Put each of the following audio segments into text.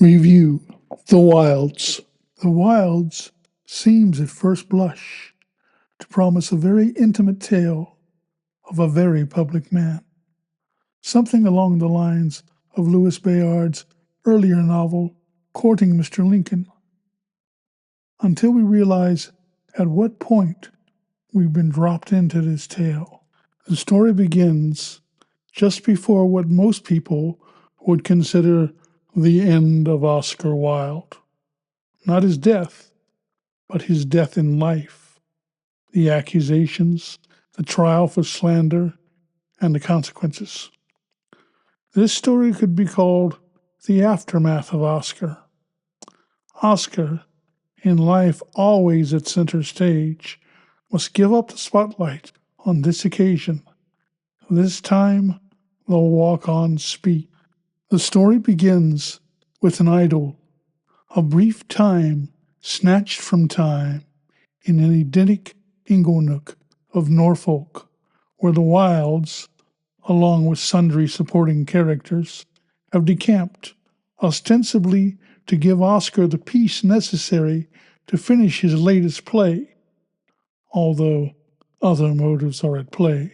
Review: The Wilds. The Wilds seems at first blush to promise a very intimate tale of a very public man, something along the lines of Louis Bayard's earlier novel, Courting Mr. Lincoln, until we realize at what point we've been dropped into this tale. The story begins just before what most people would consider the end of Oscar Wilde. Not his death, but his death in life, the accusations, the trial for slander, and the consequences. This story could be called The Aftermath of Oscar. Oscar, in life always at center stage, must give up the spotlight on this occasion. This time, they'll walk on speak. The story begins with an idyll, a brief time snatched from time in an idyllic inglenook of Norfolk, where the Wilds, along with sundry supporting characters, have decamped, ostensibly to give Oscar the peace necessary to finish his latest play, although other motives are at play.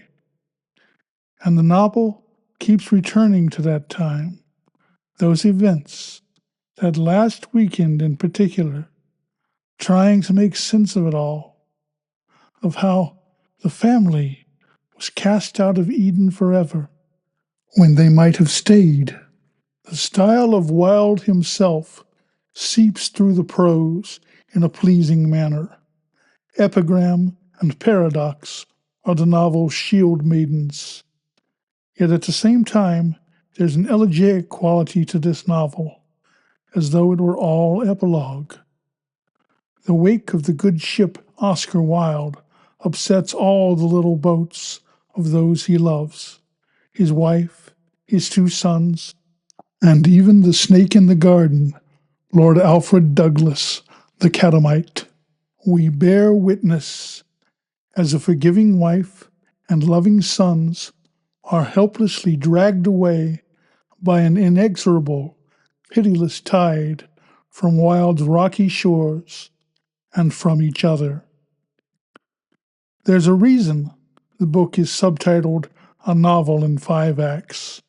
And the novel keeps returning to that time, those events, that last weekend in particular, trying to make sense of it all, of how the family was cast out of Eden forever when they might have stayed. The style of Wilde himself seeps through the prose in a pleasing manner. Epigram and paradox are the novel's shield maidens. Yet at the same time, there's an elegiac quality to this novel, as though it were all epilogue. The wake of the good ship Oscar Wilde upsets all the little boats of those he loves, his wife, his two sons, and even the snake in the garden, Lord Alfred Douglas, the catamite. We bear witness as a forgiving wife and loving sons are helplessly dragged away by an inexorable, pitiless tide from Wilde's rocky shores and from each other. There's a reason the book is subtitled A Novel in 5 Acts.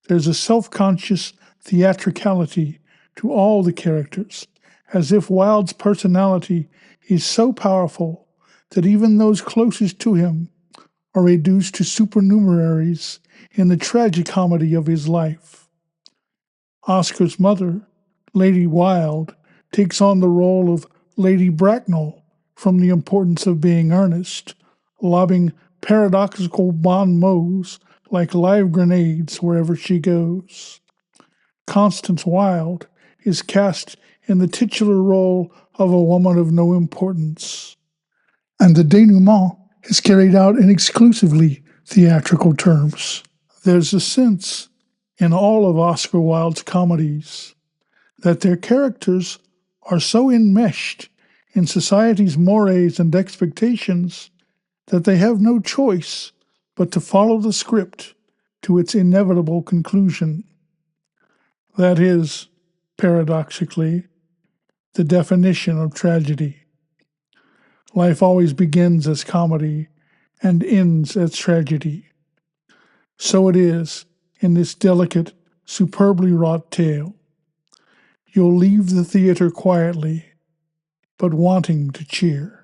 There's a self-conscious theatricality to all the characters, as if Wilde's personality is so powerful that even those closest to him are reduced to supernumeraries in the tragicomedy of his life. Oscar's mother, Lady Wilde, takes on the role of Lady Bracknell from The Importance of Being Earnest, lobbing paradoxical bon mots like live grenades wherever she goes. Constance Wilde is cast in the titular role of a woman of no importance, and the denouement is carried out in exclusively theatrical terms. There's a sense in all of Oscar Wilde's comedies that their characters are so enmeshed in society's mores and expectations that they have no choice but to follow the script to its inevitable conclusion. That is, paradoxically, the definition of tragedy. Life always begins as comedy and ends as tragedy. So it is in this delicate, superbly wrought tale. You'll leave the theater quietly, but wanting to cheer.